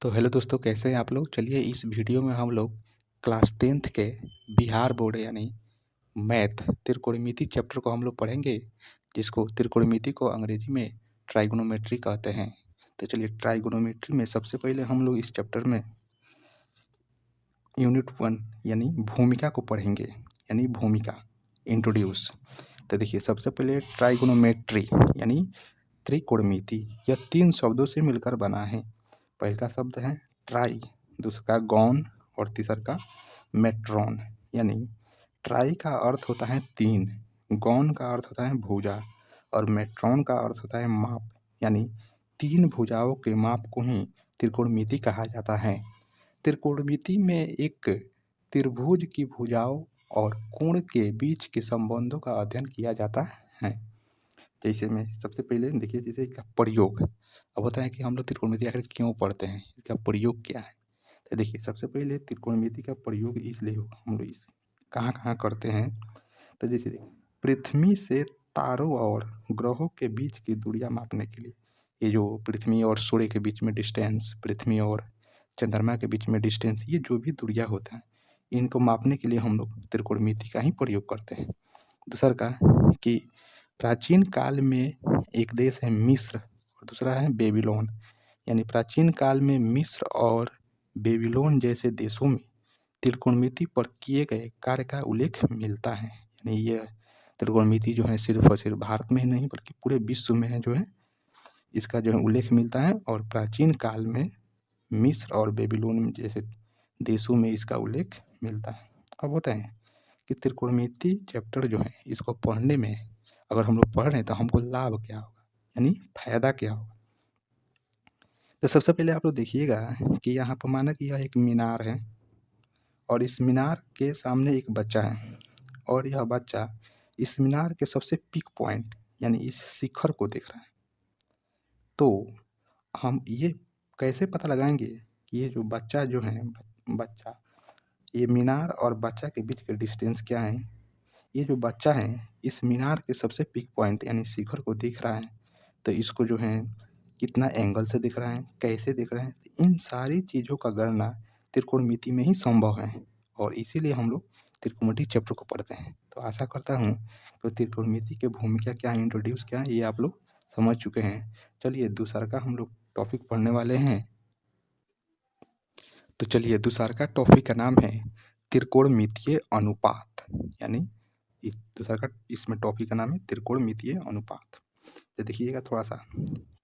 तो हेलो दोस्तों, कैसे हैं आप लोग। चलिए इस वीडियो में हम लोग क्लास 10th के बिहार बोर्ड यानी मैथ त्रिकोणमिति चैप्टर को हम लोग पढ़ेंगे, जिसको त्रिकोणमिति को अंग्रेजी में ट्राइगोनोमेट्री कहते हैं। तो चलिए ट्राइगोनोमेट्री में सबसे पहले हम लोग इस चैप्टर में यूनिट 1 यानी भूमिका को पढ़ेंगे, यानी भूमिका इंट्रोड्यूस। तो देखिए सबसे पहले ट्राइगोनोमेट्री यानी त्रिकोणमिति, यह 3 शब्दों से मिलकर बना है। पहला शब्द है ट्राई, दूसरा गौन और तीसरा का मेट्रॉन। यानी ट्राई का अर्थ होता है 3, गौन का अर्थ होता है भुजा और मेट्रॉन का अर्थ होता है माप। यानी 3 भुजाओं के माप को ही त्रिकोणमिति कहा जाता है। त्रिकोणमिति में एक त्रिभुज की भुजाओं और कोण के बीच के संबंधों का अध्ययन किया जाता है। जैसे में सबसे पहले देखिए, जैसे इसका प्रयोग। अब होता है कि हम लोग त्रिकोणमिति आखिर क्यों पढ़ते हैं, इसका प्रयोग क्या है। तो देखिए सबसे पहले त्रिकोणमिति का प्रयोग इसलिए हम लोग इस कहाँ कहाँ करते हैं। तो जैसे पृथ्वी से तारों और ग्रहों के बीच की दूरियां मापने के लिए, ये जो पृथ्वी और सूर्य के बीच में डिस्टेंस, पृथ्वी और चंद्रमा के बीच में डिस्टेंस, ये जो भी दूरियां होता है इनको मापने के लिए हम लोग त्रिकोणमिति का ही प्रयोग करते हैं। दूसरा का कि प्राचीन काल में एक देश है मिस्र और दूसरा है बेबीलोन। यानी प्राचीन काल में मिस्र और बेबीलोन जैसे देशों में त्रिकोणमिति पर किए गए कार्य का उल्लेख मिलता है। यानी यह त्रिकोणमिति जो है सिर्फ और सिर्फ भारत में ही नहीं बल्कि पूरे विश्व में है, जो है इसका जो है उल्लेख मिलता है। और प्राचीन काल में मिस्र और बेबीलोन जैसे देशों में इसका उल्लेख मिलता है। अब होता है कि त्रिकोणमिति चैप्टर जो है इसको पढ़ने में अगर हम लोग पढ़ रहे हैं तो हमको लाभ क्या होगा, यानी फायदा क्या होगा। तो सबसे पहले आप लोग देखिएगा कि यहाँ पर माना कि यह एक मीनार है और इस मीनार के सामने एक बच्चा है और यह बच्चा इस मीनार के सबसे पीक पॉइंट यानी इस शिखर को देख रहा है। तो हम ये कैसे पता लगाएंगे कि ये जो बच्चा जो है बच्चा, ये मीनार और बच्चा के बीच के डिस्टेंस क्या है। ये जो बच्चा है इस मीनार के सबसे पीक पॉइंट यानी शिखर को देख रहा है, तो इसको जो है कितना एंगल से दिख रहा है, कैसे दिख रहा है, इन सारी चीज़ों का गणना त्रिकोणमिति में ही संभव है। और इसीलिए हम लोग त्रिकोणमिति चैप्टर को पढ़ते हैं। तो आशा करता हूँ कि त्रिकोणमिति की भूमिका क्या है, इंट्रोड्यूस क्या है, ये आप लोग समझ चुके हैं। चलिए दूसरा का हम लोग टॉपिक पढ़ने वाले हैं। तो चलिए दूसरा का टॉपिक का नाम है त्रिकोणमितीय अनुपात। यानी दूसरा का इसमें टॉपिक का नाम है त्रिकोणमितीय अनुपात। तो देखिएगा थोड़ा सा,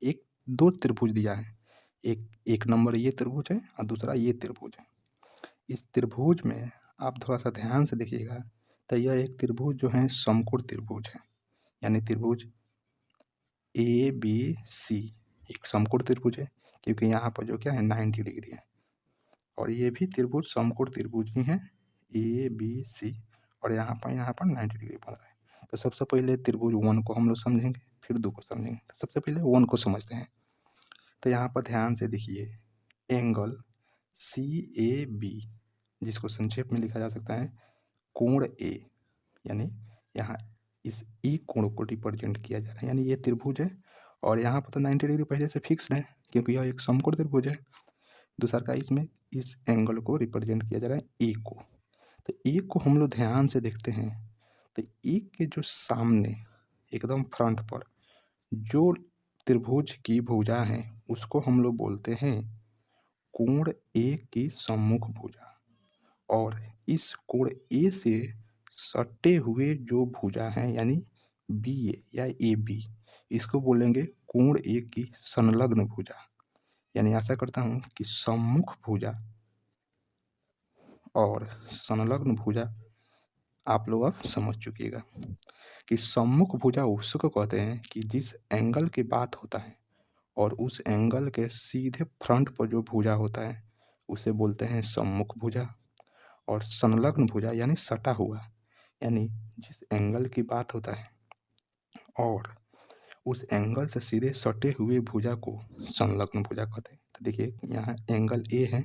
एक 2 त्रिभुज दिया है, एक नंबर ये त्रिभुज है और दूसरा ये त्रिभुज है। इस त्रिभुज में आप थोड़ा सा ध्यान से देखिएगा तो यह एक त्रिभुज जो है समकोण त्रिभुज है। यानी त्रिभुज ABC एक समकोण त्रिभुज है, क्योंकि यहाँ पर जो क्या है 90 डिग्री है। और ये भी त्रिभुज समकोण त्रिभुज ही है ABC, और यहाँ पर 90 डिग्री बन रहा है। तो सबसे पहले त्रिभुज 1 को हम लोग समझेंगे, फिर 2 को समझेंगे। तो सबसे पहले 1 को समझते हैं। तो यहाँ पर ध्यान से देखिए, एंगल CAB, जिसको संक्षेप में लिखा जा सकता है कोण A, यानी यहाँ इस E कोण को रिप्रेजेंट किया जा रहा है। यानी ये त्रिभुज है और यहाँ पर तो 90 डिग्री पहले से फिक्स्ड है क्योंकि यह एक समकोण त्रिभुज है। दूसरा का इसमें इस एंगल को रिप्रेजेंट किया जा रहा है ए को। तो ए को हम लोग ध्यान से देखते हैं तो ए के जो सामने एकदम फ्रंट पर जो त्रिभुज की भुजा है उसको हम लोग बोलते हैं कोण ए की सम्मुख भुजा। और इस कोण ए से सटे हुए जो भुजा है यानी बी ए या ए बी, इसको बोलेंगे कोण ए की संलग्न भुजा। यानी आशा करता हूँ कि सम्मुख भुजा और संलग्न भुजा आप लोग अब समझ चुकिएगा कि सम्मुख भुजा उसको कहते हैं कि जिस एंगल की बात होता है और उस एंगल के सीधे फ्रंट पर जो भुजा होता है उसे बोलते हैं सम्मुख भुजा। और संलग्न भुजा यानी सटा हुआ, यानी जिस एंगल की बात होता है और उस एंगल से सीधे सटे हुए भुजा को संलग्न भुजा कहते हैं। तो देखिए यहाँ एंगल ए है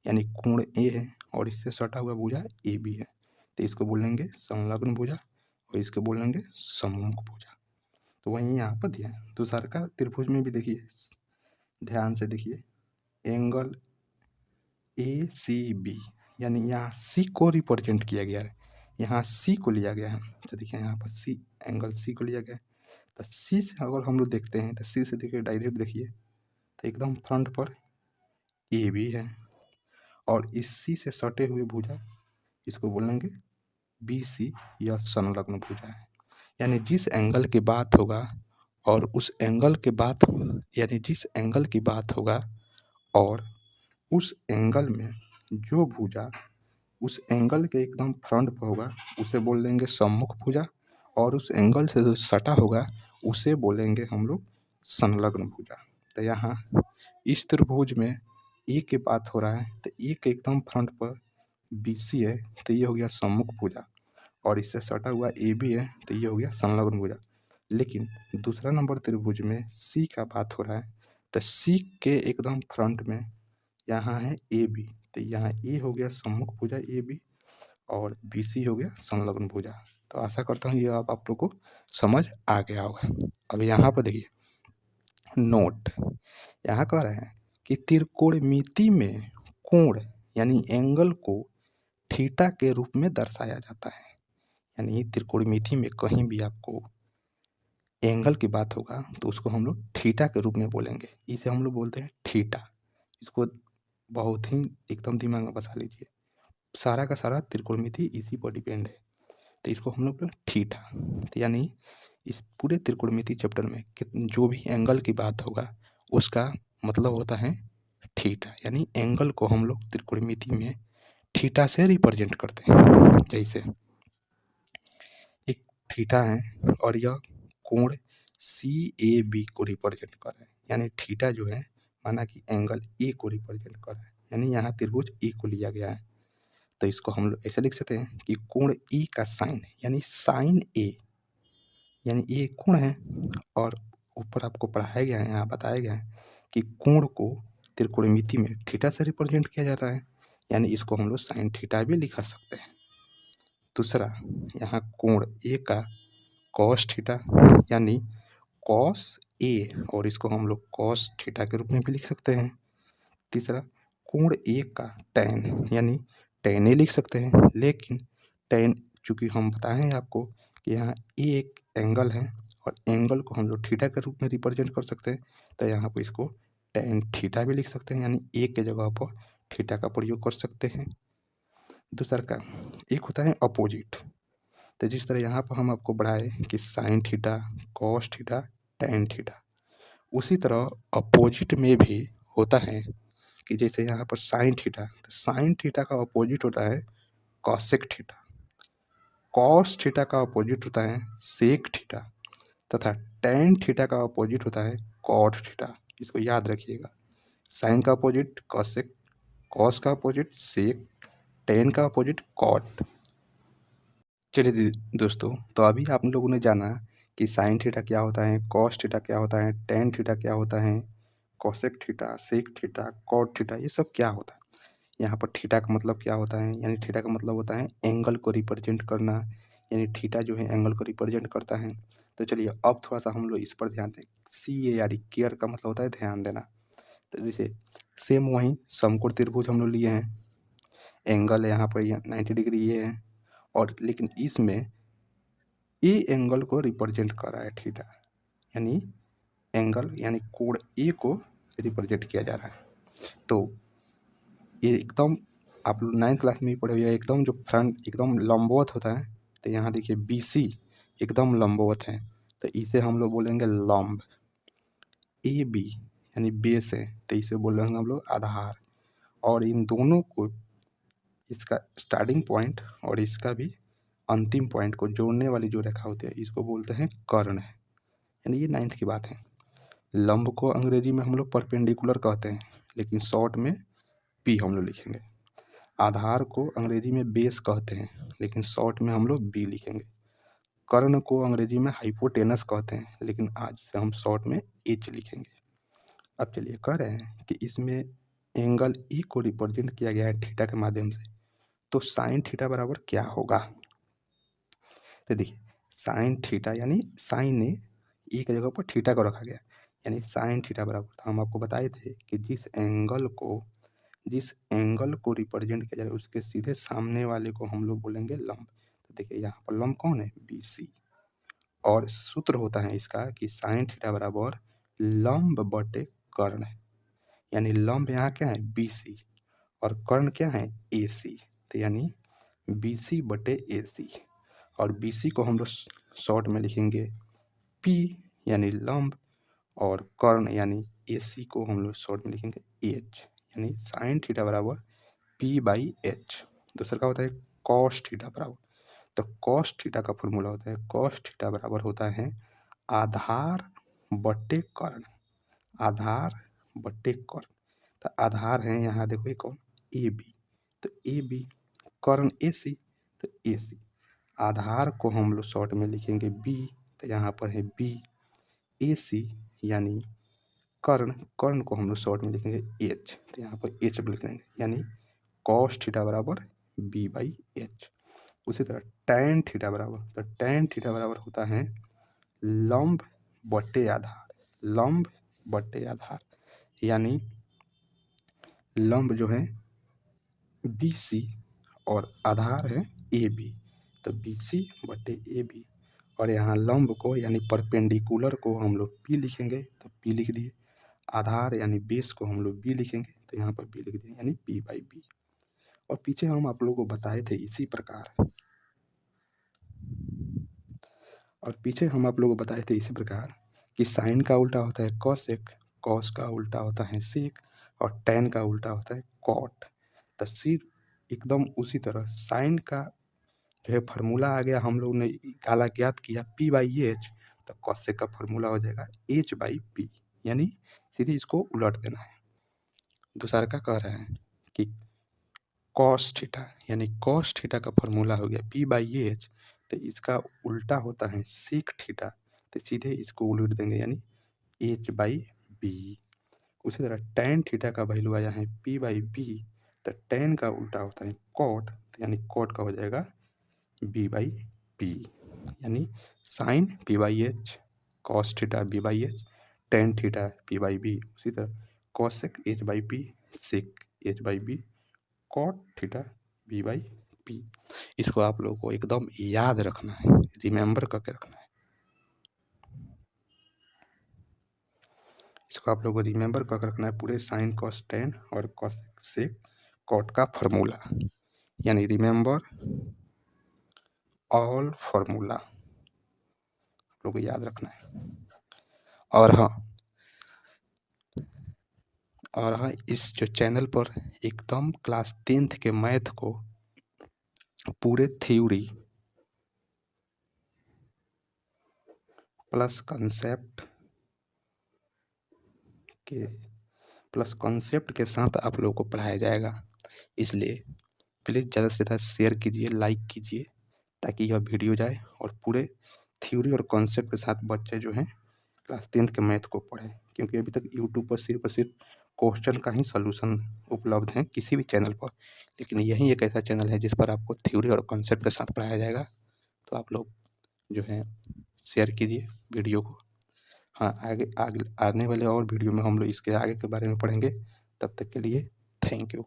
यानी कोण ए है और इससे सटा हुआ भुजा ए बी है, तो इसको बोलेंगे संलग्न भुजा और इसको बोलेंगे सम्मुख भुजा। तो वहीं यहाँ पर दिया है। दूसरा का त्रिभुज में भी देखिए, ध्यान से देखिए, एंगल ACB, यानी यहाँ C को रिप्रेजेंट किया गया है, यहाँ C को लिया गया है। तो देखिए यहाँ पर C, एंगल C को लिया गया है। तो C से अगर हम लोग देखते हैं तो C से देखिए डायरेक्ट देखिए तो एकदम फ्रंट पर AB है, और इस C से सटे हुए भुजा इसको बोलेंगे BC या संलग्न भुजा है। यानी जिस एंगल की बात होगा और उस एंगल के बात, यानी जिस एंगल की बात होगा और उस एंगल में जो भुजा उस एंगल के एकदम फ्रंट पर होगा उसे बोल देंगे सम्मुख भुजा, और उस एंगल से जो सटा होगा उसे बोलेंगे हम लोग संलग्न भुजा। तो यहाँ इस त्रिभुज में ए की बात हो रहा है तो ए के एकदम फ्रंट पर BC है, तो ये हो गया सम्मुख भुजा, और इससे सटा हुआ AB है तो ये हो गया संलग्न भुजा। लेकिन दूसरा नंबर त्रिभुज में C का बात हो रहा है तो C के एकदम फ्रंट में यहाँ है AB, तो यहाँ A हो गया सम्मुख भुजा AB, और BC हो गया संलग्न भुजा। तो आशा करता हूँ ये आप लोग को समझ आ गया होगा। अब यहाँ पर देखिए नोट, यहाँ कह रहे हैं कि त्रिकोणमिति में कोण यानी एंगल को थीटा के रूप में दर्शाया जाता है। यानी त्रिकोणमिति में कहीं भी आपको एंगल की बात होगा तो उसको हम लोग थीटा के रूप में बोलेंगे, इसे हम लोग बोलते हैं थीटा। इसको बहुत ही एकदम दिमाग में बसा लीजिए, सारा का सारा त्रिकोणमिति इसी पर डिपेंड है, तो इसको हम लोग थीटा। तो यानी इस पूरे त्रिकोणमिति चैप्टर में जो भी एंगल की बात होगा उसका मतलब होता है थीटा, यानी एंगल को हम लोग त्रिकोणमिति में थीटा से रिप्रेजेंट करते हैं। जैसे एक थीटा है और यह कोण CAB को रिप्रेजेंट कर रहा है, यानी थीटा जो है माना कि एंगल A को रिप्रेजेंट कर रहा है, यानी यहाँ त्रिभुज A को लिया गया है। तो इसको हम लोग ऐसे लिख सकते हैं कि कोण E का साइन यानी साइन A, यानी ये कोण है, और ऊपर आपको पढ़ाया गया है, यहाँ बताया गया है कि कोण को त्रिकोणमिति में थीटा से रिप्रेजेंट किया जाता है, यानी इसको हम लोग साइन थीटा भी लिखा सकते हैं। दूसरा यहाँ कोण A का कॉस थीटा यानी कॉस A, और इसको हम लोग कॉस थीटा के रूप में भी लिख सकते हैं। तीसरा कोण A का टैन यानी टैन A लिख सकते हैं, लेकिन टैन चूँकि हम बताए हैं आपको कि यहाँ A एक एंगल है और एंगल को हम लोग थीटा के रूप में रिप्रेजेंट कर सकते हैं, तो यहाँ पर इसको टैन थीटा भी लिख सकते हैं, यानी A के जगह पर थीटा का प्रयोग कर सकते हैं। दूसरा का एक होता है अपोजिट, तो जिस तरह यहाँ पर हम आपको बढ़ाए कि sine theta, cos theta, tan theta, उसी तरह अपोजिट में भी होता है कि जैसे यहाँ पर साइन थीटा, तो साइन थीटा का अपोजिट होता है कॉसेक थीटा, कॉस थीटा का अपोजिट होता है सेक थीटा, तथा टैन थीटा का अपोजिट होता है कॉट थीटा। इसको याद रखिएगा, साइन का अपोजिट कॉसेक, कॉस का अपोजिट सेक, टैन का अपोजिट कॉट। चलिए दोस्तों, तो अभी आप लोगों ने जाना कि साइन थीटा क्या होता है, कॉस थीटा क्या होता है, टैन थीटा क्या होता है, cosec theta, sec theta, cot theta, ये सब क्या होता है। यहाँ पर थीटा का मतलब क्या होता है, यानी थीटा का मतलब होता है एंगल को रिप्रेजेंट करना, यानी थीटा जो है एंगल को रिप्रेजेंट करता है। तो चलिए अब थोड़ा सा हम लोग इस पर ध्यान दें। CARE केयर का मतलब होता है ध्यान देना। तो जैसे सेम वहीं समकोण त्रिभुज हम लोग लिए हैं, एंगल यहाँ पर 90 डिग्री ये है, और लेकिन इसमें ए एंगल को रिप्रेजेंट कर रहा है थीटा, यानी एंगल यानी कोण ए को रिप्रेजेंट किया जा रहा है। तो ये एकदम आप लोग 9th क्लास में ही पढ़े हुए, एकदम जो फ्रंट एकदम लंबवत होता है, तो यहाँ देखिए BC एकदम लंबवत है, तो इसे हम लोग बोलेंगे लंब। AB यानी बेस है, तो इसे बोलेंगे हम लोग आधार, और इन दोनों को इसका स्टार्टिंग पॉइंट और इसका भी अंतिम पॉइंट को जोड़ने वाली जो रेखा होती है इसको बोलते हैं कर्ण, यानी ये 9th की बात है। लंब को अंग्रेजी में हम लोग परपेंडिकुलर कहते हैं, लेकिन शॉर्ट में P हम लोग लिखेंगे। आधार को अंग्रेजी में बेस कहते हैं, लेकिन शॉर्ट में हम लोग B लिखेंगे। कर्ण को अंग्रेजी में हाइपोटेनस कहते हैं, लेकिन आज से हम शॉर्ट में H लिखेंगे। अब चलिए कह रहे हैं कि इसमें एंगल E को रिप्रेजेंट किया गया है थीटा के माध्यम से, तो साइन थीटा बराबर क्या होगा। तो देखिए साइन थीटा यानी साइन ने E की जगह पर थीटा को रखा गया, यानी साइन थीटा बराबर हम आपको बताए थे कि जिस एंगल को जिस एंगल को रिप्रेजेंट किया जा रहा है उसके सीधे सामने वाले को हम लोग बोलेंगे लंब। तो देखिए यहाँ पर लंब कौन है, BC। और सूत्र होता है इसका कि साइन थीटा बराबर लंब बटे कर्ण, यानी लंब यहाँ क्या है BC और कर्ण क्या है AC। तो यानी BC बटे AC, और BC को हम लोग शॉर्ट में लिखेंगे P यानी लंब, और कर्ण यानी AC को हम लोग शॉर्ट में लिखेंगे H, यानी साइन थीटा बराबर P/H। दूसरा क्या होता है कॉस थीटा बराबर, तो कॉस थीटा का फॉर्मूला होता है, कॉस थीटा बराबर होता है आधार बटे कर्ण, आधार बटे कर्ण। तो आधार है यहाँ देखो ये कौन AB, तो AB, कर्ण AC, तो AC। आधार को हम लोग शॉर्ट में लिखेंगे B, तो यहाँ पर है B, AC यानी कर्ण, कर्ण को हम लोग शॉर्ट में लिखेंगे H, तो यहाँ पर H लिख देंगे, यानी कॉस थीटा बराबर B/H। उसी तरह टैन थीटा बराबर, तो टैन थीटा बराबर होता है लंब बटे आधार, लंब बटे आधार, यानी लंब जो है BC और आधार है AB, तो BC बटे AB। और यहाँ लंब को यानी परपेंडिकुलर को हम लोग P लिखेंगे, तो P लिख दिए। आधार यानी बेस को हम लोग B लिखेंगे, तो यहाँ पर B लिख दिए, यानी P/B। और पीछे हम आप लोगों को बताए थे इसी प्रकार, और पीछे हम आप लोगों को बताए थे इसी प्रकार कि साइन का उल्टा होता है कॉसेक, कॉस का उल्टा होता है सेक, और टैन का उल्टा होता है कॉट। तो सिर्फ एकदम उसी तरह साइन का जो है फार्मूला आ गया, हम लोग ने काला ज्ञात किया P/H, तो कॉसेक का फार्मूला हो जाएगा H/P, यानी सीधे इसको उलट देना है। दूसरा क्या कह रहा है कि कॉस थीटा, यानी कॉस थीटा का फार्मूला हो गया P/H, तो इसका उल्टा होता है सेक थीटा, तो सीधे इसको उलट देंगे, यानी H/B। उसी तरह टैन थीटा का वैल्यू आया है P/B, तो टैन का उल्टा होता है कॉट, तो यानी कॉट का हो जाएगा B/P, यानी sine P/H, cos theta B/H, tan theta P/B। उसी तरह कॉसेक H/P, सेक H/B, कॉट थीटा B/P। इसको आप लोगों को एकदम याद रखना है, रिमेंबर करके रखना है। इसको आप लोगों को रिमेंबर करके रखना है, पूरे साइन कॉस टैन और कॉसेक सेक कॉट का फार्मूला, यानी रिमेंबर ऑल फार्मूला आप लोगों को याद रखना है। और हाँ, इस जो चैनल पर एकदम क्लास 10th के मैथ को पूरे थ्योरी प्लस कॉन्सेप्ट के साथ आप लोगों को पढ़ाया जाएगा, इसलिए प्लीज़ ज़्यादा से ज़्यादा शेयर कीजिए, लाइक कीजिए, ताकि यह वीडियो जाए और पूरे थ्योरी और कॉन्सेप्ट के साथ बच्चे जो हैं क्लास 10th के मैथ को पढ़ें। क्योंकि अभी तक यूट्यूब पर सिर्फ और सिर्फ क्वेश्चन का ही सॉल्यूशन उपलब्ध है किसी भी चैनल पर, लेकिन यही एक ऐसा चैनल है जिस पर आपको थ्योरी और कॉन्सेप्ट के साथ पढ़ाया जाएगा। तो आप लोग जो है शेयर कीजिए वीडियो को। हाँ, आगे आने वाले और वीडियो में हम लोग इसके आगे के बारे में पढ़ेंगे। तब तक के लिए थैंक यू।